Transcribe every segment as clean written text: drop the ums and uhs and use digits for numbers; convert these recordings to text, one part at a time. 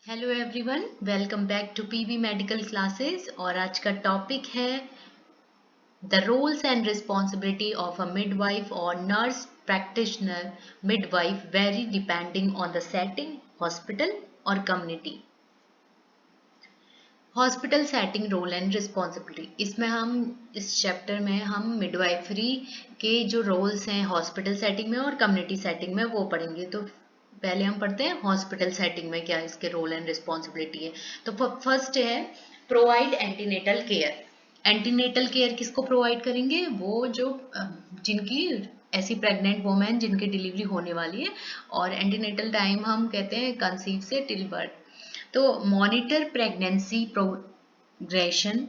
Hello everyone, welcome back to PV medical classes. और आज का टॉपिक है the roles and responsibility of a midwife और nurse practitioner midwife vary depending on the setting, hospital और community. Hospital setting, role and responsibility, इसमें हम इस chapter में हम मिडवाइफरी के जो रोल्स हैं हॉस्पिटल सेटिंग में और कम्युनिटी सेटिंग में वो पढ़ेंगे। तो पहले हम पढ़ते हैं हॉस्पिटल सेटिंग में क्या इसके रोल एंड रिस्पॉन्सिबिलिटी है। तो फर्स्ट है provide antenatal care. Antenatal care किसको प्रोवाइड करेंगे? वो जो जिनकी ऐसी प्रेग्नेंट वुमेन जिनकी डिलीवरी होने वाली है, और एंटीनेटल टाइम हम कहते हैं कंसीव से टिल बर्थ। तो monitor pregnancy progression,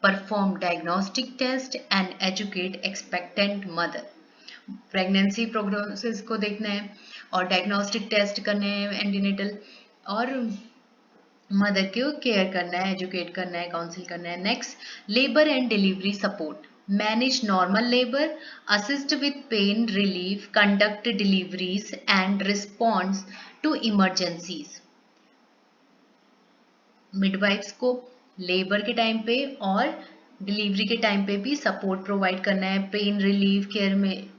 perform diagnostic test and educate expectant mother. Pregnancy prognosis को देखना है और डायग्नोस्टिक टेस्ट करने हैं एंटीनेटल, और मदर को केयर करना है, एजुकेट करना है, काउंसिल करना है। Next, labour and delivery support, manage normal labour, assist with pain relief, conduct deliveries and response to emergencies. Midwifes को लेबर के टाइम पे और डिलीवरी के टाइम पे भी सपोर्ट प्रोवाइड करना है, पेन रिलीफ केयर में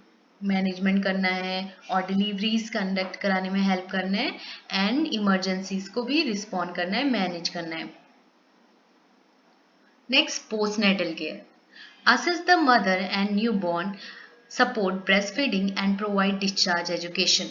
मैनेजमेंट करना है और डिलीवरीज कंडक्ट कराने में हेल्प करना है, एंड इमरजेंसीज को भी रिस्पॉन्ड करना है, मैनेज करना है। Next, postnatal care, assist the mother and newborn, support breastfeeding and provide discharge education.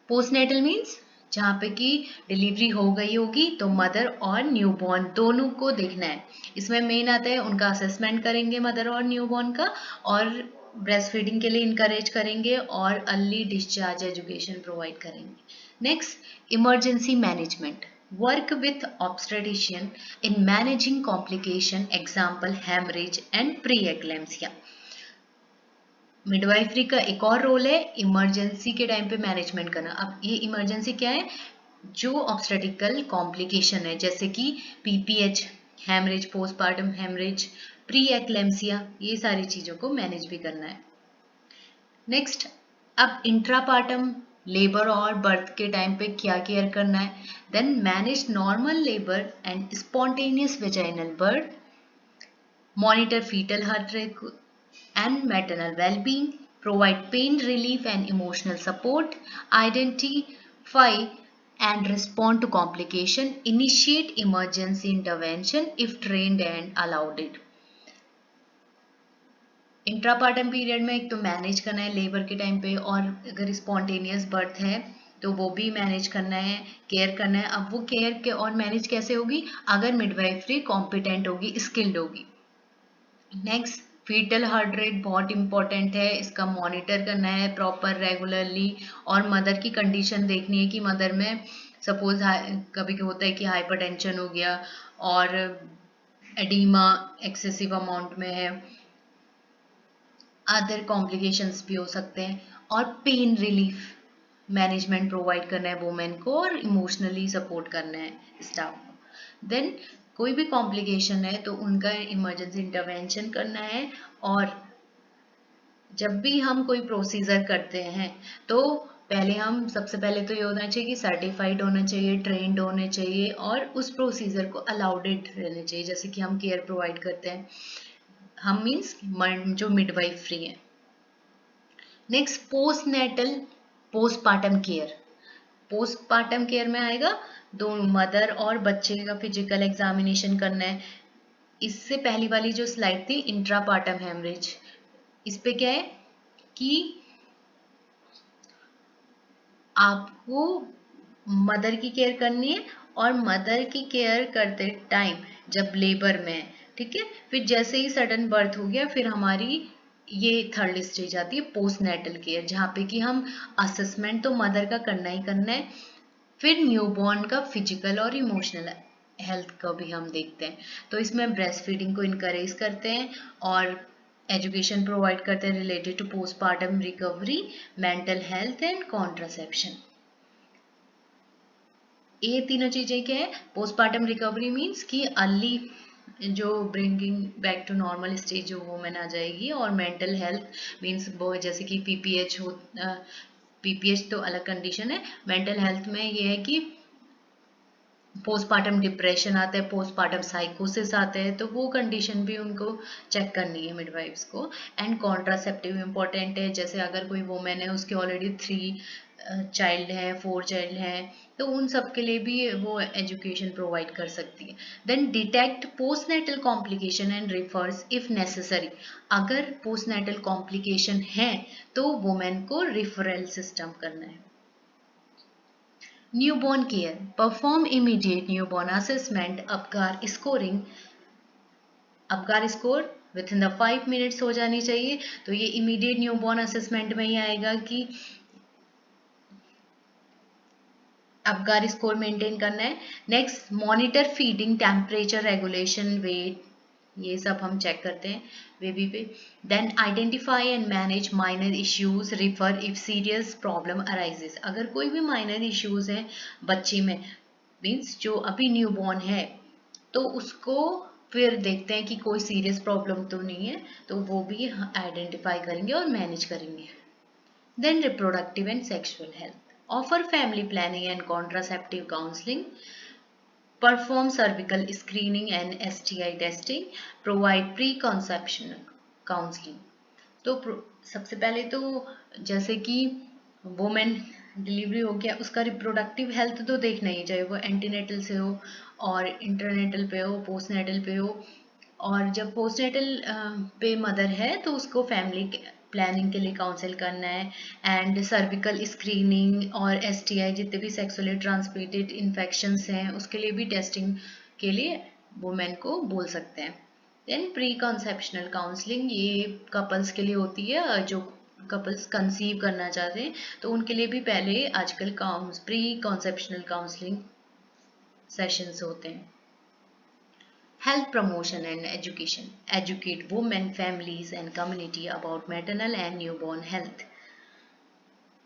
Postnatal means जहाँ पे कि डिलीवरी हो गई होगी तो मदर और न्यूबॉर्न दोनों को देखना है। इसमें मेन आता है उनका असेसमेंट करेंगे मदर और न्यूबॉर्न का, और ब्रेस्ट फीडिंग के लिए इनकरेज करेंगे और अर्ली डिस्चार्ज एजुकेशन प्रोवाइड करेंगे। Next, emergency management, work with obstetrician in managing complication, example haemorrhage and pre eclampsia. Midwifery का एक और रोल है इमरजेंसी के टाइम पे मैनेजमेंट करना। अब ये इमरजेंसी क्या है? जो ऑब्स्टेटिकल कॉम्प्लिकेशन है, जैसे कि PPH, haemorrhage, postpartum haemorrhage, pre eclampsia, ये सारी चीज़ों को मैनेज भी करना है। नेक्स्ट, अब इंट्रापार्टम लेबर और बर्थ के टाइम पे क्या केयर करना है? Then manage normal labour and spontaneous vaginal birth, monitor fetal heart rate and maternal well-being, provide pain relief and emotional support, identify and respond to complication, initiate emergency intervention if trained and allowed it. Intrapartum period में एक तो manage करना है labour के time पे, और अगर spontaneous birth है तो वो भी मैनेज करना है, केयर करना है। अब वो केयर के और मैनेज कैसे होगी? अगर मिडवाइफरी कॉम्पिटेंट होगी, स्किल्ड होगी। नेक्स्ट, फीटल हार्ट रेट बहुत इंपॉर्टेंट है, इसका मॉनिटर करना है प्रॉपर रेगुलरली, और मदर की कंडीशन देखनी है कि मदर में सपोज कभी होता है कि हाइपरटेंशन हो गया और एडीमा एक्सेसिव अमाउंट में है, अदर कॉम्प्लिकेशंस भी हो सकते हैं, और पेन रिलीफ मैनेजमेंट प्रोवाइड करना है वुमेन को, और इमोशनली सपोर्ट करना है स्टाफ को। देन कोई भी कॉम्प्लिकेशन है तो उनका इमरजेंसी इंटरवेंशन करना है। और जब भी हम कोई प्रोसीजर करते हैं तो पहले हम सबसे पहले तो ये होना चाहिए कि सर्टिफाइड होना चाहिए, ट्रेंड होने चाहिए, और उस प्रोसीजर को अलाउडेड रहने चाहिए। जैसे कि हम केयर प्रोवाइड करते हैं, हम मीन्स जो मिडवाइफरी है। Next, postnatal postpartum care. Postpartum care में आएगा दोनों मदर और बच्चे का फिजिकल एग्जामिनेशन करना है। इससे पहली वाली जो स्लाइड थी इंट्रापार्टम हेमरेज, इस पे क्या है कि आपको मदर की केयर करनी है, और मदर की केयर करते टाइम जब लेबर में है, ठीक है, फिर जैसे ही सडन बर्थ हो गया फिर हमारी ये थर्ड स्टेज आती है पोस्टनेटल केयर, जहाँ पे कि हम असेसमेंट तो मदर का करना ही करना है, फिर न्यूबॉर्न का फिजिकल और इमोशनल हेल्थ का भी हम देखते हैं। तो इसमें ब्रेस्ट फीडिंग को इनकरेज करते हैं और एजुकेशन प्रोवाइड करते हैं related to postpartum recovery, mental health and contraception. ये तीनों चीजें क्या है? पोस्टपार्टम रिकवरी मीन्स कि अर्ली जो bringing back to normal stage जो वुमेन आ जाएगी, और मेंटल हेल्थ मीन्स वो जैसे कि पीपीएच हो, पीपीएच तो अलग कंडीशन है, मेंटल हेल्थ में ये है कि पोस्टमार्टम डिप्रेशन आता है, पोस्टमार्टम साइकोसिस आता है, तो वो कंडीशन भी उनको चेक करनी है मिडवाइफ्स को। एंड कॉन्ट्रासेप्टिव इम्पोर्टेंट है, जैसे अगर कोई वुमेन है उसके ऑलरेडी 3 चाइल्ड है, 4 चाइल्ड है, तो उन सब के लिए भी वो एजुकेशन प्रोवाइड कर सकती है। Then detect postnatal complication and refers if necessary. अगर पोस्टनेटल कॉम्प्लिकेशन है तो वुमेन को रिफरल सिस्टम करना है। Newborn care, perform immediate newborn assessment, Apgar scoring. Apgar score within the 5 minutes हो जानी चाहिए, तो ये इमीडिएट न्यूबॉर्न असेसमेंट में ही आएगा कि अपगार स्कोर मेंटेन करना है। Next, monitor feeding, temperature regulation, weight, ये सब हम चेक करते हैं बेबी पे। Then identify and manage minor issues, refer if serious problem arises. अगर कोई भी माइनर इश्यूज हैं बच्चे में, मीन्स जो अभी न्यूबॉर्न है, तो उसको फिर देखते हैं कि कोई सीरियस प्रॉब्लम तो नहीं है, तो वो भी आइडेंटिफाई करेंगे और मैनेज करेंगे। Then reproductive and sexual health. Offer family planning and contraceptive counseling. Perform cervical screening and STI testing. Provide preconception counseling. तो सबसे पहले तो जैसे कि वुमेन डिलीवरी हो गया, उसका रिप्रोडक्टिव हेल्थ तो देखना ही, चाहे वो एंटीनेटल से हो और इंटरनेटल पे हो, पोस्टनेटल पे हो। और जब पोस्टनेटल पे मदर है तो उसको फैमिली प्लानिंग के लिए काउंसिल करना है। एंड सर्विकल स्क्रीनिंग और एसटीआई, जितने भी सेक्सुअली ट्रांसमिटेड इन्फेक्शंस हैं, उसके लिए भी टेस्टिंग के लिए वुमेन को बोल सकते हैं। देन प्री कॉन्सेप्शनल काउंसलिंग, ये कपल्स के लिए होती है जो कपल्स कंसीव करना चाहते हैं, तो उनके लिए भी पहले आजकल प्री कॉन्सेप्शनल काउंसलिंग सेशंस होते हैं। Health promotion and education. Educate women, families and community about maternal and newborn health.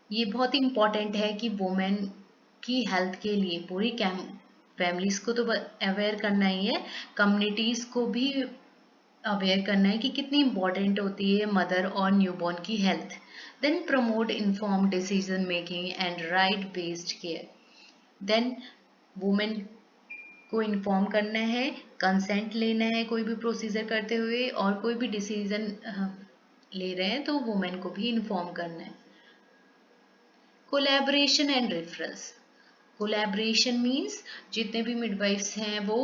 ये बहुत इंपॉर्टेंट है कि वुमेन की हेल्थ के लिए पूरी फैमिलीज को तो अवेयर करना ही है, कम्युनिटीज को भी अवेयर करना है कि कितनी इंपॉर्टेंट होती है मदर और न्यूबॉर्न की health. Then promote inform decision making and right based care. Then women को इन्फॉर्म करना है, कंसेंट लेना है कोई भी प्रोसीजर करते हुए, और कोई भी डिसीजन ले रहे हैं तो वुमेन को भी इन्फॉर्म करना है। Collaboration and referrals. Collaboration means जितने भी मिडवाइफ्स हैं वो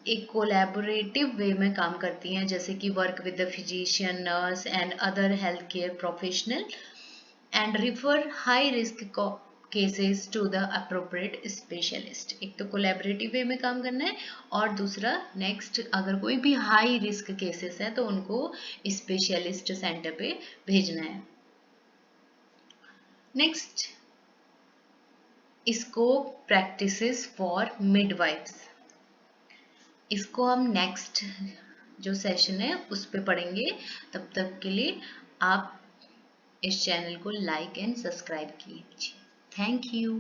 एक कोलैबोरेटिव वे में काम करती हैं, जैसे कि work with the physician, nurse and other health care professional, and refer high risk cases to the appropriate specialist. एक तो कोलैबोरेटिव वे में काम करना है, और दूसरा नेक्स्ट अगर कोई भी हाई रिस्क केसेस है तो उनको स्पेशलिस्ट सेंटर पे भेजना है। नेक्स्ट, इसको प्रैक्टिसेस फॉर मिडवाइफ्स, इसको हम नेक्स्ट जो सेशन है उस पे पढ़ेंगे। तब तक के लिए आप इस चैनल को लाइक एंड सब्सक्राइब कीजिए। Thank you.